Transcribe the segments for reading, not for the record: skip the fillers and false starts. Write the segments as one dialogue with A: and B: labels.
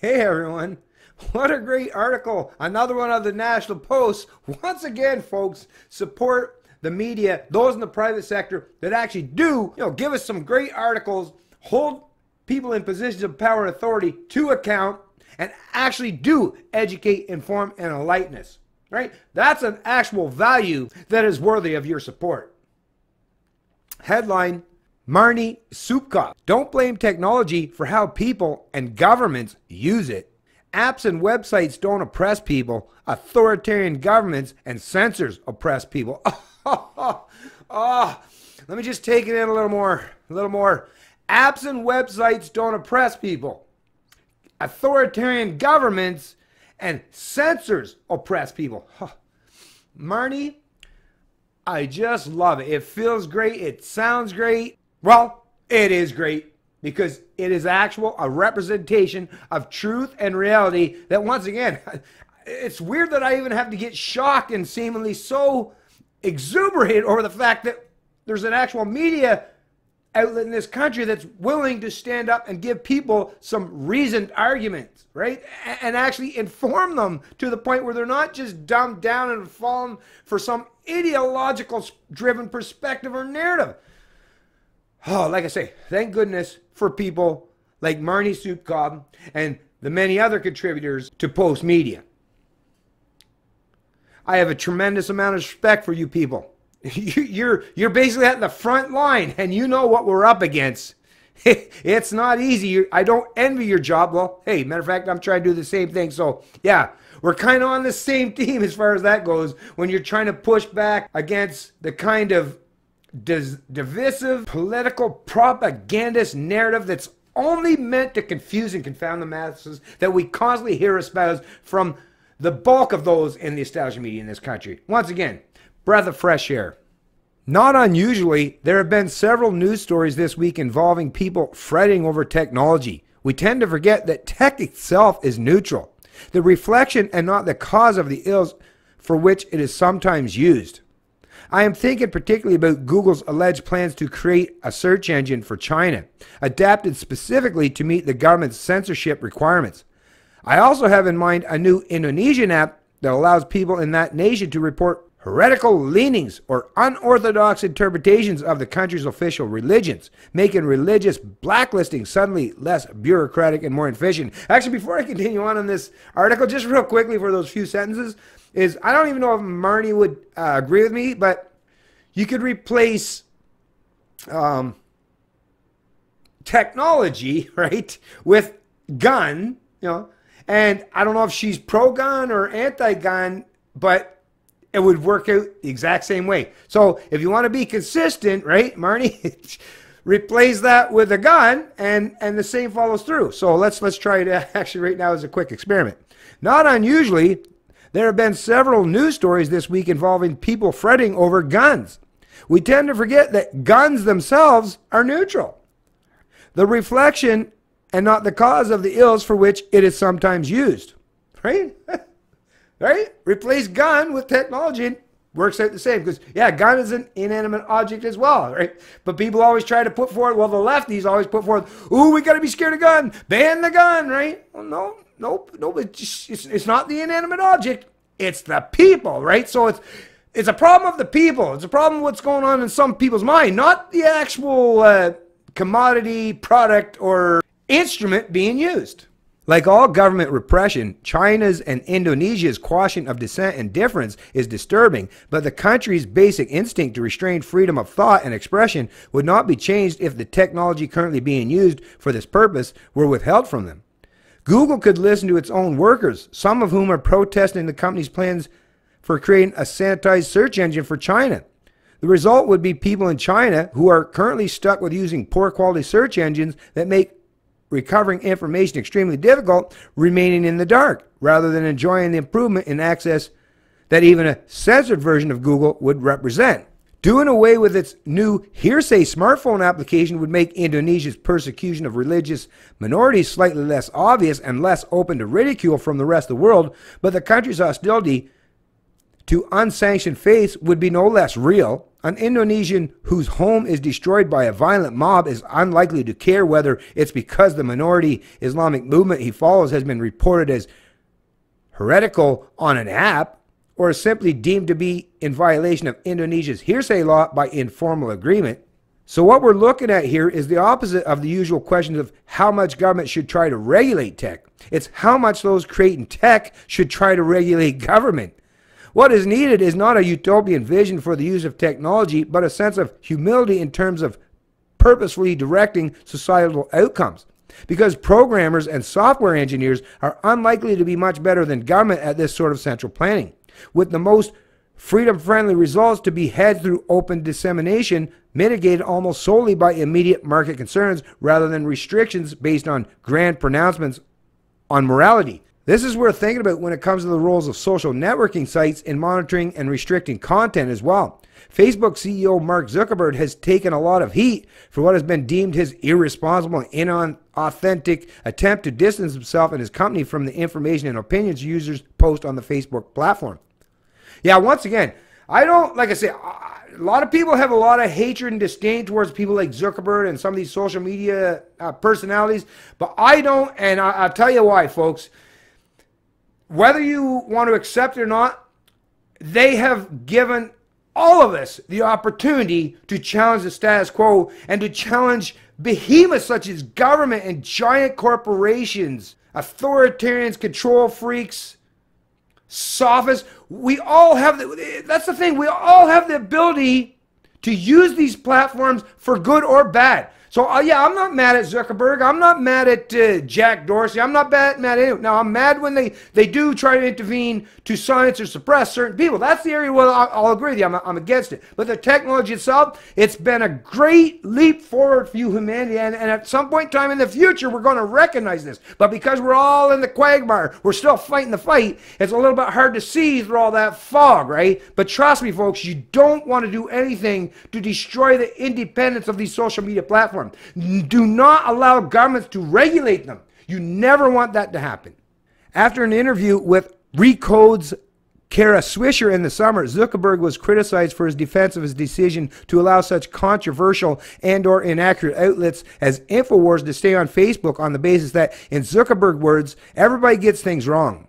A: Hey everyone, what a great article. Another one of the National Post. Once again, folks, support the media, those in the private sector that actually do, give us some great articles, hold people in positions of power and authority to account, and actually do educate, inform, and enlighten us. Right? That's an actual value that is worthy of your support. Headline: Marnie Soupcop. Don't blame technology for how people and governments use it. Apps and websites don't oppress people. Authoritarian governments and censors oppress people. Let me just take it in a little more. Apps and websites don't oppress people. Authoritarian governments and censors oppress people. Marnie, I just love it. It feels great. It sounds great. Well, it is great because it is a representation of truth and reality that, once again, it's weird that I even have to get shocked and seemingly so exuberant over the fact that there's an actual media outlet in this country that's willing to stand up and give people some reasoned arguments, right? And actually inform them to the point where they're not just dumbed down and fallen for some ideological driven perspective or narrative. Oh, like I say, thank goodness for people like Marnie Soupcop and the many other contributors to Post Media. I have a tremendous amount of respect for you people. You're basically at the front line, and you know what we're up against. It's not easy. I don't envy your job. Well, hey, matter of fact, I'm trying to do the same thing. So, yeah, we're kind of on the same team as far as that goes when you're trying to push back against the kind of divisive political propagandist narrative that's only meant to confuse and confound the masses that we constantly hear espoused from the bulk of those in the establishment media in this country. Once again, breath of fresh air. Not unusually, there have been several news stories this week involving people fretting over technology. We tend to forget that tech itself is neutral, the reflection and not the cause of the ills for which it is sometimes used. I am thinking particularly about Google's alleged plans to create a search engine for China, adapted specifically to meet the government's censorship requirements. I also have in mind a new Indonesian app that allows people in that nation to report heretical leanings or unorthodox interpretations of the country's official religions, making religious blacklisting suddenly less bureaucratic and more efficient. Actually, before I continue on in this article, just real quickly for those few sentences, I don't even know if Marnie would agree with me, but you could replace technology, right, with gun, and I don't know if she's pro-gun or anti-gun, but it would work out the exact same way. So if you want to be consistent, right, Marnie, replace that with a gun, and the same follows through. So let's try it actually right now as a quick experiment. Not unusually, there have been several news stories this week involving people fretting over guns. We tend to forget that guns themselves are neutral, the reflection and not the cause of the ills for which it is sometimes used. Right? Right? Replace gun with technology and works out the same. Because, yeah, gun is an inanimate object as well, right? But people always try to put forward, well, the lefties always put forward, ooh, we got to be scared of gun. Ban the gun, right? Well, no, it's not the inanimate object. It's the people, right? So it's a problem of the people. It's a problem of what's going on in some people's mind, not the actual commodity, product, or instrument being used. Like all government repression, China's and Indonesia's quashing of dissent and difference is disturbing, but the country's basic instinct to restrain freedom of thought and expression would not be changed if the technology currently being used for this purpose were withheld from them. Google could listen to its own workers, some of whom are protesting the company's plans for creating a sanitized search engine for China. The result would be people in China who are currently stuck with using poor quality search engines that make recovering information extremely difficult, remaining in the dark, rather than enjoying the improvement in access that even a censored version of Google would represent. Doing away with its new hearsay smartphone application would make Indonesia's persecution of religious minorities slightly less obvious and less open to ridicule from the rest of the world, but the country's hostility to unsanctioned faiths would be no less real. An Indonesian whose home is destroyed by a violent mob is unlikely to care whether it's because the minority Islamic movement he follows has been reported as heretical on an app, or is simply deemed to be in violation of Indonesia's hearsay law by informal agreement. So what we're looking at here is the opposite of the usual questions of how much government should try to regulate tech. It's how much those creating tech should try to regulate government. What is needed is not a utopian vision for the use of technology, but a sense of humility in terms of purposefully directing societal outcomes. Because programmers and software engineers are unlikely to be much better than government at this sort of central planning, with the most freedom-friendly results to be had through open dissemination, mitigated almost solely by immediate market concerns rather than restrictions based on grand pronouncements on morality. This is worth thinking about when it comes to the roles of social networking sites in monitoring and restricting content as well. Facebook CEO Mark Zuckerberg has taken a lot of heat for what has been deemed his irresponsible and inauthentic attempt to distance himself and his company from the information and opinions users post on the Facebook platform. Yeah, once again, I don't, like I say, a lot of people have a lot of hatred and disdain towards people like Zuckerberg and some of these social media personalities, but I don't, and I'll tell you why, folks. Whether you want to accept it or not, they have given all of us the opportunity to challenge the status quo and to challenge behemoths such as government and giant corporations, authoritarians, control freaks, sophists. We all have, that's the thing, we all have the ability to use these platforms for good or bad. So, yeah, I'm not mad at Zuckerberg. I'm not mad at Jack Dorsey. I'm not mad at anyone. Now, I'm mad when they do try to intervene to silence or suppress certain people. That's the area where I'll agree with you. I'm against it. But the technology itself, it's been a great leap forward for humanity. And at some point in time in the future, we're going to recognize this. But because we're all in the quagmire, we're still fighting the fight, it's a little bit hard to see through all that fog, right? But trust me, folks, you don't want to do anything to destroy the independence of these social media platforms. Do not allow governments to regulate them. You never want that to happen. After an interview with Recode's Kara Swisher in the summer, Zuckerberg was criticized for his defense of his decision to allow such controversial and/or inaccurate outlets as InfoWars to stay on Facebook on the basis that, in Zuckerberg words, everybody gets things wrong.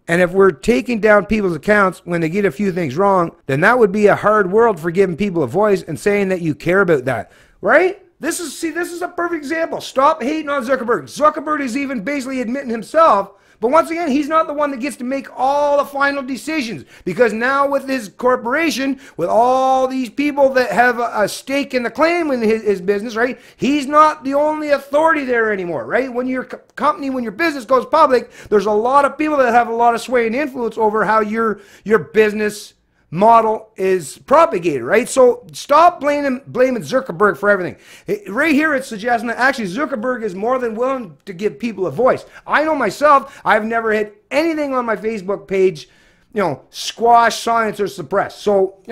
A: And if we're taking down people's accounts when they get a few things wrong, then that would be a hard world for giving people a voice and saying that you care about that, right? This is a perfect example. Stop hating on Zuckerberg. Zuckerberg is even basically admitting himself, but once again, he's not the one that gets to make all the final decisions, because now with his corporation, with all these people that have a stake in the claim in his business, right? He's not the only authority there anymore, right? When your company, when your business goes public, there's a lot of people that have a lot of sway and influence over how your business model is propagated, right? So stop blaming Zuckerberg for everything. Right here it's suggesting that actually Zuckerberg is more than willing to give people a voice. I know myself, I've never had anything on my Facebook page, squash, silence, or suppress. So,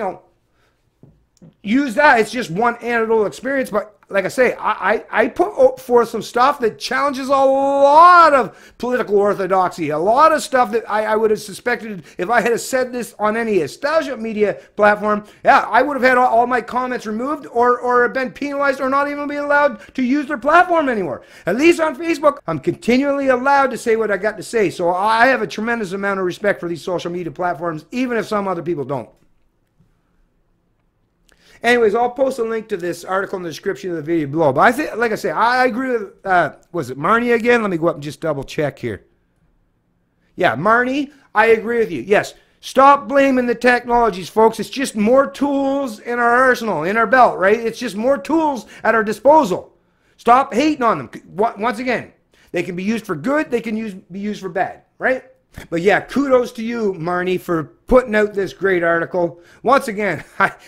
A: use that. It's just one anecdotal experience, but like I say, I put forth some stuff that challenges a lot of political orthodoxy, a lot of stuff that I would have suspected if I had said this on any establishment media platform. Yeah, I would have had all my comments removed or been penalized or not even be allowed to use their platform anymore. At least on Facebook, I'm continually allowed to say what I got to say. So I have a tremendous amount of respect for these social media platforms, even if some other people don't. Anyways, I'll post a link to this article in the description of the video below. But I think, like I say, I agree with, was it Marnie again? Let me go up and just double check here. Yeah, Marnie, I agree with you. Yes, stop blaming the technologies, folks. It's just more tools in our arsenal, in our belt, right? It's just more tools at our disposal. Stop hating on them. Once again, they can be used for good. They can be used for bad, right? But yeah, kudos to you, Marnie, for putting out this great article. Once again,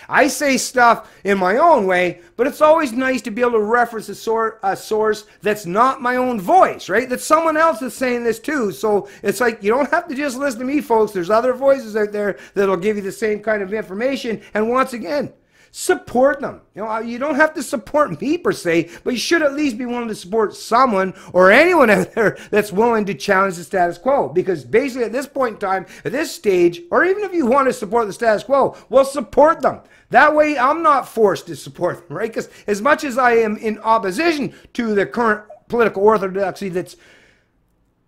A: I say stuff in my own way, but it's always nice to be able to reference a source that's not my own voice, right? That someone else is saying this too. So it's like, you don't have to just listen to me, folks. There's other voices out there that'll give you the same kind of information. And once again, support them. You know, you don't have to support me per se, but you should at least be willing to support someone or anyone out there that's willing to challenge the status quo. Because basically at this point in time, at this stage, or even if you want to support the status quo, well, support them. That way I'm not forced to support them, right? Because as much as I am in opposition to the current political orthodoxy that's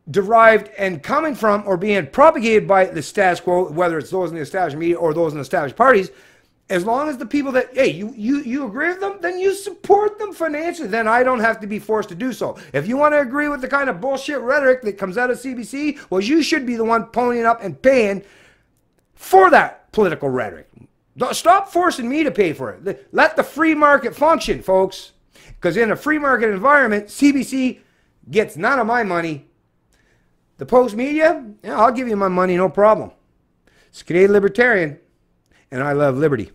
A: derived and coming from or being propagated by the status quo, whether it's those in the established media or those in the established parties, as long as the people that, hey, you agree with them, then you support them financially. Then I don't have to be forced to do so. If you want to agree with the kind of bullshit rhetoric that comes out of CBC, well, you should be the one ponying up and paying for that political rhetoric. Stop forcing me to pay for it. Let the free market function, folks. Because in a free market environment, CBC gets none of my money. The Post media, yeah, I'll give you my money, no problem. It's Canadian Libertarian, and I love liberty.